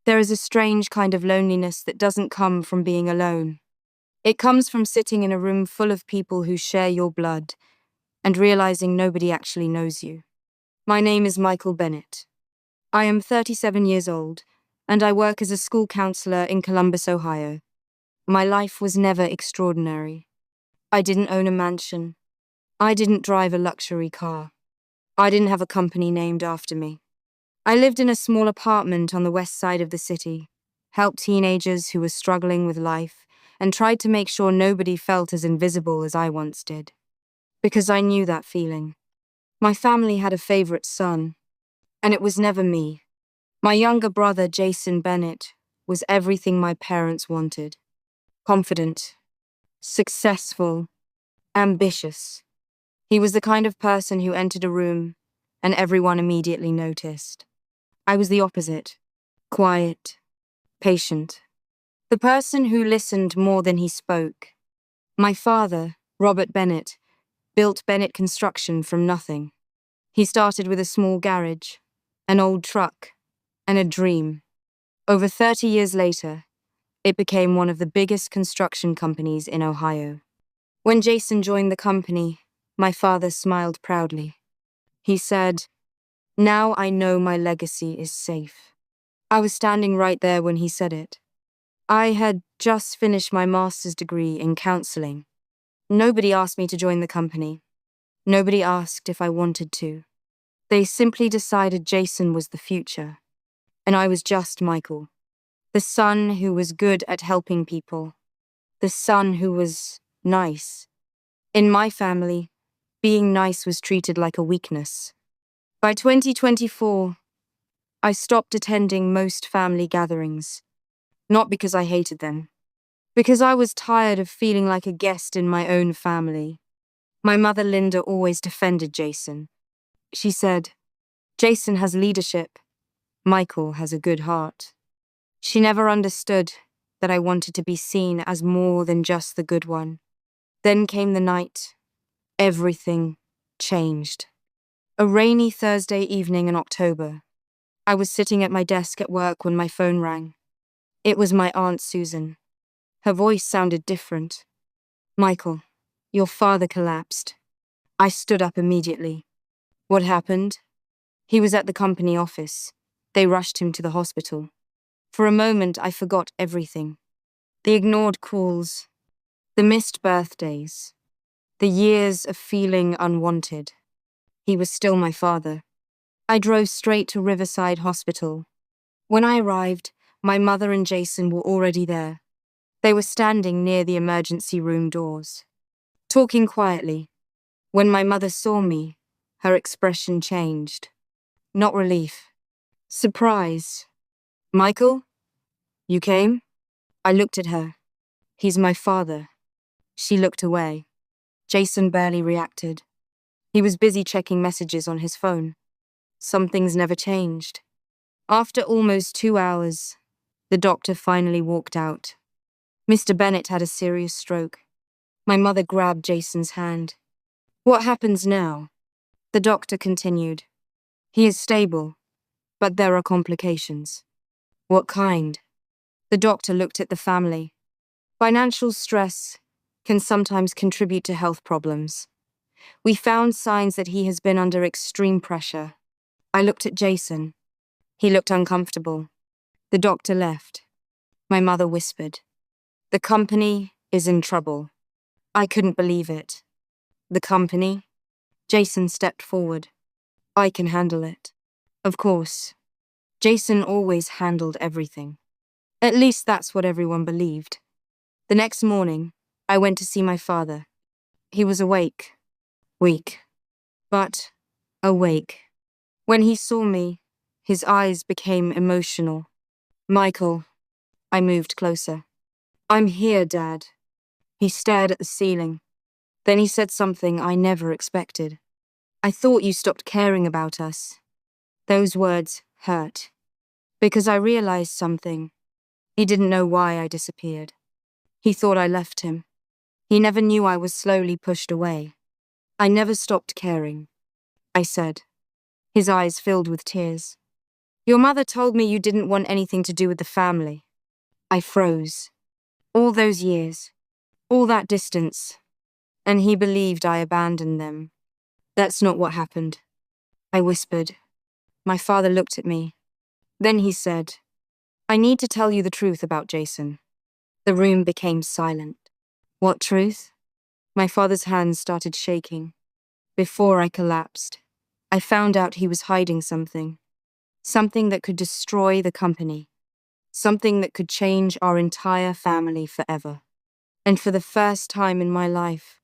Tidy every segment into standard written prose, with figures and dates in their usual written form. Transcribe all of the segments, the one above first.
There is a strange kind of loneliness that doesn't come from being alone. It comes from sitting in a room full of people who share your blood and realizing nobody actually knows you. My name is Michael Bennett. I am 37 years old, and I work as a school counselor in Columbus, Ohio. My life was never extraordinary. I didn't own a mansion. I didn't drive a luxury car. I didn't have a company named after me. I lived in a small apartment on the west side of the city, helped teenagers who were struggling with life, and tried to make sure nobody felt as invisible as I once did. Because I knew that feeling. My family had a favorite son, and it was never me. My younger brother, Jason Bennett, was everything my parents wanted. Confident, successful, ambitious. He was the kind of person who entered a room and everyone immediately noticed. I was the opposite. Quiet, patient. The person who listened more than he spoke. My father, Robert Bennett, built Bennett Construction from nothing. He started with a small garage, an old truck, and a dream. Over 30 years later, it became one of the biggest construction companies in Ohio. When Jason joined the company, my father smiled proudly. He said, "Now I know my legacy is safe." I was standing right there when he said it. I had just finished my master's degree in counseling. Nobody asked me to join the company. Nobody asked if I wanted to. They simply decided Jason was the future, and I was just Michael, the son who was good at helping people, the son who was nice. In my family, being nice was treated like a weakness. By 2024, I stopped attending most family gatherings, not because I hated them, because I was tired of feeling like a guest in my own family. My mother, Linda, always defended Jason. She said, "Jason has leadership. Michael has a good heart." She never understood that I wanted to be seen as more than just the good one. Then came the night. Everything changed. A rainy Thursday evening in October. I was sitting at my desk at work when my phone rang. It was my Aunt Susan. Her voice sounded different. "Michael, your father collapsed." I stood up immediately. "What happened?" "He was at the company office. They rushed him to the hospital." For a moment, I forgot everything. The ignored calls, the missed birthdays, the years of feeling unwanted. He was still my father. I drove straight to Riverside Hospital. When I arrived, my mother and Jason were already there. They were standing near the emergency room doors, talking quietly. When my mother saw me, her expression changed. Not relief. Surprise. "Michael? You came?" I looked at her. "He's my father." She looked away. Jason barely reacted. He was busy checking messages on his phone. Some things never changed. After almost 2 hours, the doctor finally walked out. Mr. Bennett had a serious stroke. My mother grabbed Jason's hand. "What happens now?" The doctor continued. "He is stable, but there are complications." "What kind?" The doctor looked at the family. "Financial stress can sometimes contribute to health problems. We found signs that he has been under extreme pressure." I looked at Jason. He looked uncomfortable. The doctor left. My mother whispered, "The company is in trouble." I couldn't believe it. "The company?" Jason stepped forward. "I can handle it." Of course. Jason always handled everything. At least that's what everyone believed. The next morning, I went to see my father. He was awake. Weak. But awake. When he saw me, his eyes became emotional. "Michael." I moved closer. "I'm here, Dad." He stared at the ceiling. Then he said something I never expected. "I thought you stopped caring about us." Those words hurt. Because I realized something. He didn't know why I disappeared. He thought I left him. He never knew I was slowly pushed away. "I never stopped caring," I said. His eyes filled with tears. Your mother told me you didn't want anything to do with the family. I froze. All those years, all that distance, and he believed I abandoned them. That's not what happened, I whispered. My father looked at me. Then he said, I need to tell you the truth about Jason. The room became silent. What truth? My father's hands started shaking. Before I collapsed, I found out he was hiding something. Something that could destroy the company. Something that could change our entire family forever. And for the first time in my life,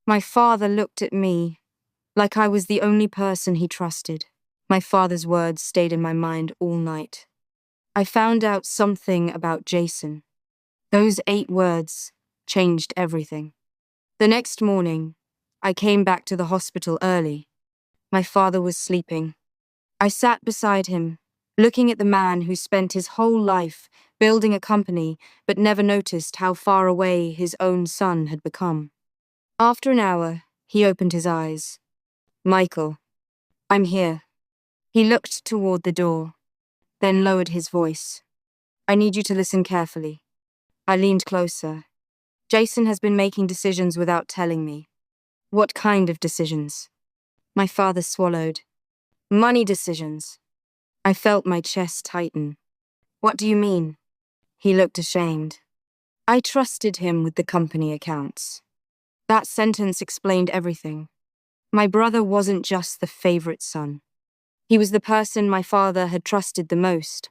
my father looked at me like I was the only person he trusted. My father's words stayed in my mind all night. I found out something about Jason. Those 8 words changed everything. The next morning, I came back to the hospital early. My father was sleeping. I sat beside him, looking at the man who spent his whole life building a company but never noticed how far away his own son had become. After an hour, he opened his eyes. Michael, I'm here. He looked toward the door, then lowered his voice. I need you to listen carefully. I leaned closer. Jason has been making decisions without telling me. What kind of decisions? My father swallowed. Money decisions. I felt my chest tighten. What do you mean? He looked ashamed. I trusted him with the company accounts. That sentence explained everything. My brother wasn't just the favorite son. He was the person my father had trusted the most.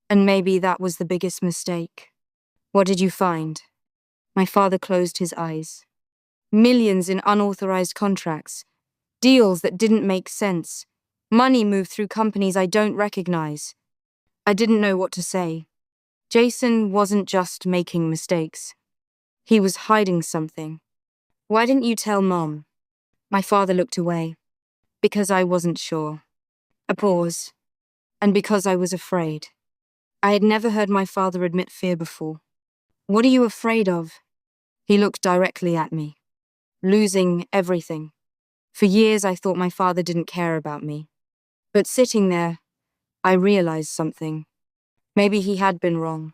And maybe that was the biggest mistake. What did you find? My father closed his eyes. Millions in unauthorized contracts. Deals that didn't make sense. Money moved through companies I don't recognize. I didn't know what to say. Jason wasn't just making mistakes. He was hiding something. Why didn't you tell Mom? My father looked away. Because I wasn't sure. A pause. And because I was afraid. I had never heard my father admit fear before. What are you afraid of? He looked directly at me. Losing everything. For years I thought my father didn't care about me. But sitting there, I realized something. Maybe he had been wrong.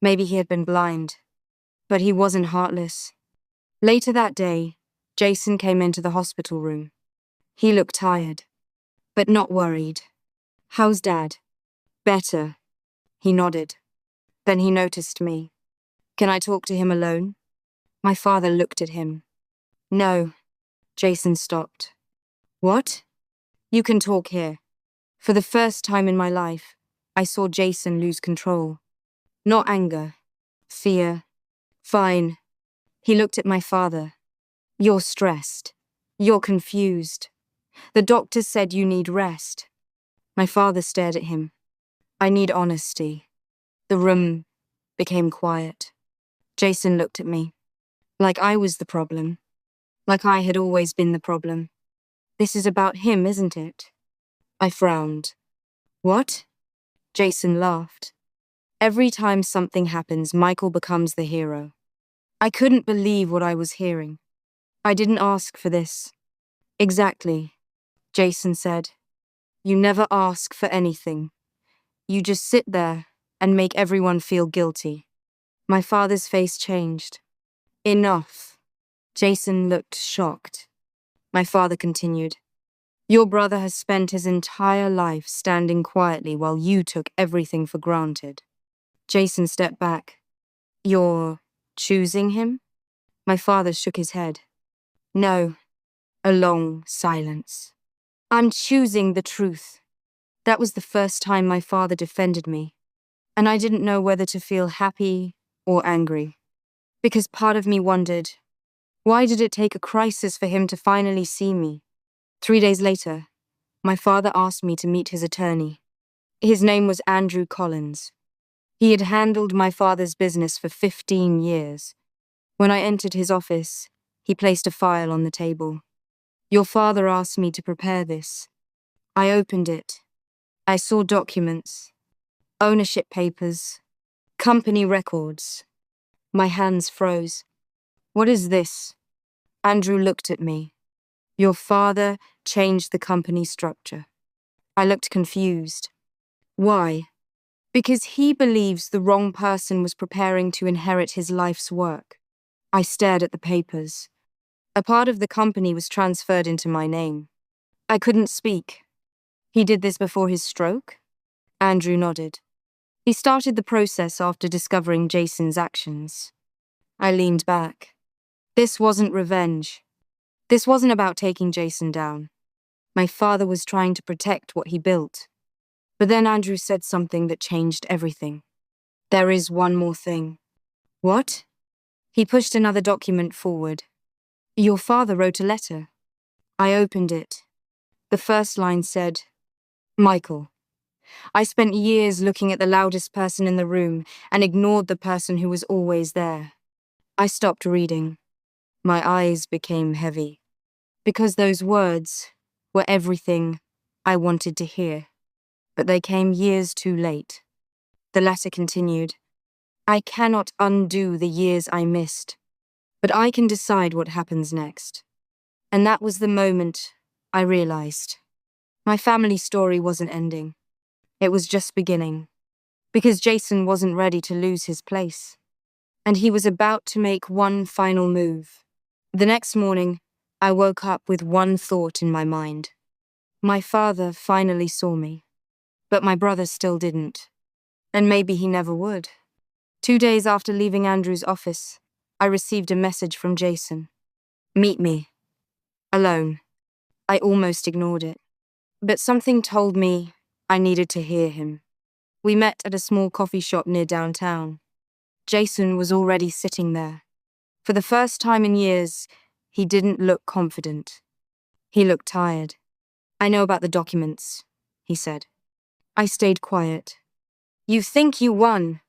Maybe he had been blind. But he wasn't heartless. Later that day, Jason came into the hospital room. He looked tired, but not worried. How's Dad? Better. He nodded. Then he noticed me. Can I talk to him alone? My father looked at him. No. Jason stopped. What? You can talk here. For the first time in my life, I saw Jason lose control. Not anger. Fear. Fine. He looked at my father. You're stressed. You're confused. The doctor said you need rest. My father stared at him. I need honesty. The room became quiet. Jason looked at me. Like I was the problem. Like I had always been the problem. This is about him, isn't it? I frowned. What? Jason laughed. Every time something happens, Michael becomes the hero. I couldn't believe what I was hearing. I didn't ask for this. Exactly, Jason said. You never ask for anything. You just sit there and make everyone feel guilty. My father's face changed. Enough. Jason looked shocked. My father continued. Your brother has spent his entire life standing quietly while you took everything for granted. Jason stepped back. You're choosing him? My father shook his head. No. A long silence. I'm choosing the truth. That was the first time my father defended me, and I didn't know whether to feel happy or angry. Because part of me wondered, why did it take a crisis for him to finally see me? 3 days later, my father asked me to meet his attorney. His name was Andrew Collins. He had handled my father's business for 15 years. When I entered his office, he placed a file on the table. Your father asked me to prepare this. I opened it. I saw documents, ownership papers, company records. My hands froze. What is this? Andrew looked at me. Your father changed the company structure. I looked confused. Why? Because he believes the wrong person was preparing to inherit his life's work. I stared at the papers. A part of the company was transferred into my name. I couldn't speak. He did this before his stroke? Andrew nodded. He started the process after discovering Jason's actions. I leaned back. This wasn't revenge. This wasn't about taking Jason down. My father was trying to protect what he built. But then Andrew said something that changed everything. There is one more thing. What? He pushed another document forward. Your father wrote a letter. I opened it. The first line said, Michael, I spent years looking at the loudest person in the room and ignored the person who was always there. I stopped reading. My eyes became heavy. Because those words were everything I wanted to hear. But they came years too late. The letter continued, I cannot undo the years I missed, but I can decide what happens next. And that was the moment I realized. My family story wasn't ending. It was just beginning. Because Jason wasn't ready to lose his place. And he was about to make one final move. The next morning, I woke up with one thought in my mind. My father finally saw me. But my brother still didn't. And maybe he never would. 2 days after leaving Andrew's office, I received a message from Jason. Meet me. Alone. I almost ignored it. But something told me I needed to hear him. We met at a small coffee shop near downtown. Jason was already sitting there. For the first time in years, he didn't look confident. He looked tired. I know about the documents, he said. I stayed quiet. You think you won,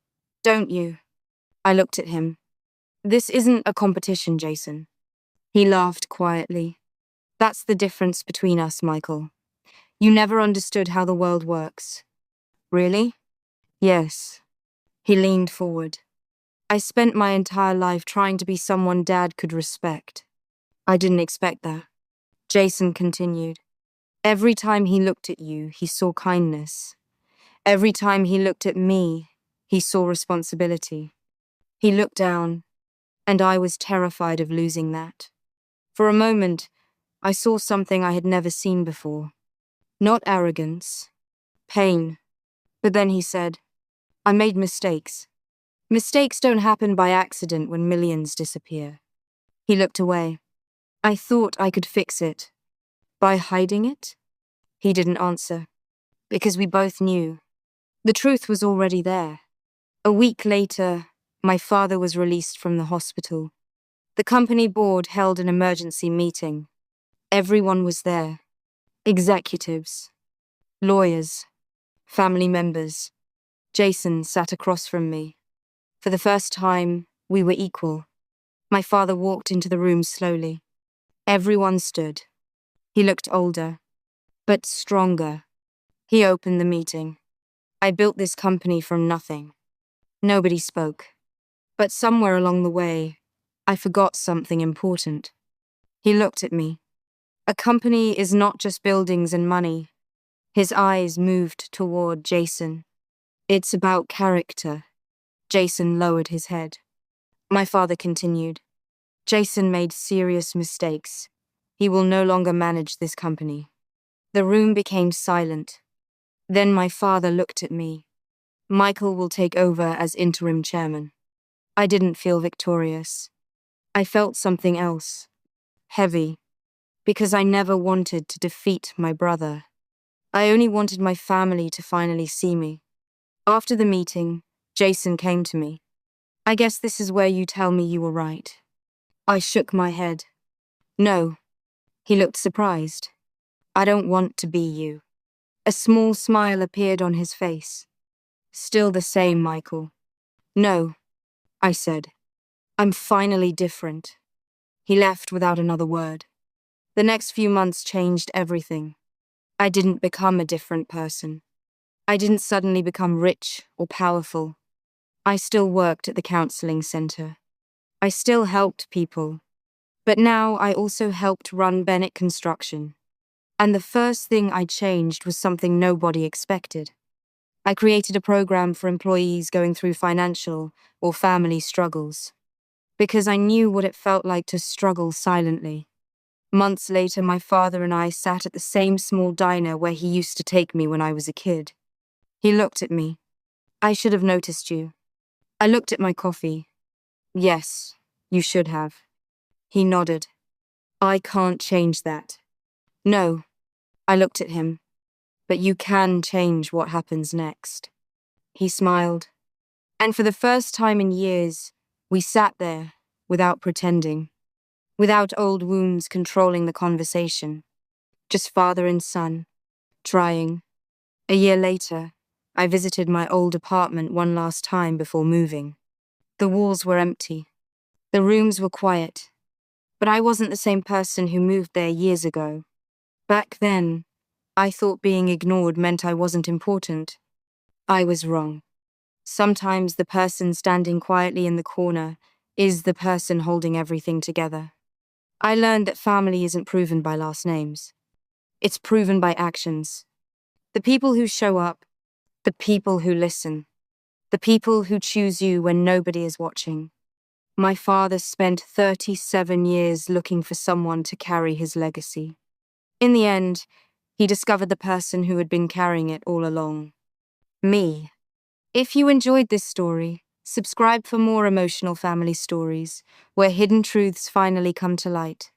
don't you? I looked at him. This isn't a competition, Jason. He laughed quietly. That's the difference between us, Michael. You never understood how the world works. Really? Yes. He leaned forward. I spent my entire life trying to be someone Dad could respect. I didn't expect that. Jason continued. Every time he looked at you, he saw kindness. Every time he looked at me, he saw responsibility. He looked down, and I was terrified of losing that. For a moment, I saw something I had never seen before. Not arrogance, pain. But then he said, I made mistakes. Mistakes don't happen by accident when millions disappear. He looked away. I thought I could fix it. By hiding it? He didn't answer. Because we both knew. The truth was already there. A week later, my father was released from the hospital. The company board held an emergency meeting. Everyone was there. Executives, lawyers, family members. Jason sat across from me. For the first time, we were equal. My father walked into the room slowly. Everyone stood. He looked older, but stronger. He opened the meeting. I built this company from nothing. Nobody spoke. But somewhere along the way, I forgot something important. He looked at me. A company is not just buildings and money. His eyes moved toward Jason. It's about character. Jason lowered his head. My father continued. Jason made serious mistakes. He will no longer manage this company. The room became silent. Then my father looked at me. Michael will take over as interim chairman. I didn't feel victorious. I felt something else. Heavy. Because I never wanted to defeat my brother. I only wanted my family to finally see me. After the meeting, Jason came to me. I guess this is where you tell me you were right. I shook my head. No. He looked surprised. I don't want to be you. A small smile appeared on his face. Still the same, Michael. No, I said. I'm finally different. He left without another word. The next few months changed everything. I didn't become a different person. I didn't suddenly become rich or powerful. I still worked at the counseling center. I still helped people. But now I also helped run Bennett Construction. And the first thing I changed was something nobody expected. I created a program for employees going through financial or family struggles because I knew what it felt like to struggle silently. Months later, my father and I sat at the same small diner where he used to take me when I was a kid. He looked at me. I should have noticed you. I looked at my coffee. Yes, you should have. He nodded. I can't change that. No, I looked at him. But you can change what happens next. He smiled. And for the first time in years, we sat there without pretending, without old wounds controlling the conversation. Just father and son, trying. A year later, I visited my old apartment one last time before moving. The walls were empty. The rooms were quiet. But I wasn't the same person who moved there years ago. Back then, I thought being ignored meant I wasn't important. I was wrong. Sometimes the person standing quietly in the corner is the person holding everything together. I learned that family isn't proven by last names. It's proven by actions. The people who show up, the people who listen, the people who choose you when nobody is watching. My father spent 37 years looking for someone to carry his legacy. In the end, he discovered the person who had been carrying it all along. Me. If you enjoyed this story, subscribe for more emotional family stories where hidden truths finally come to light.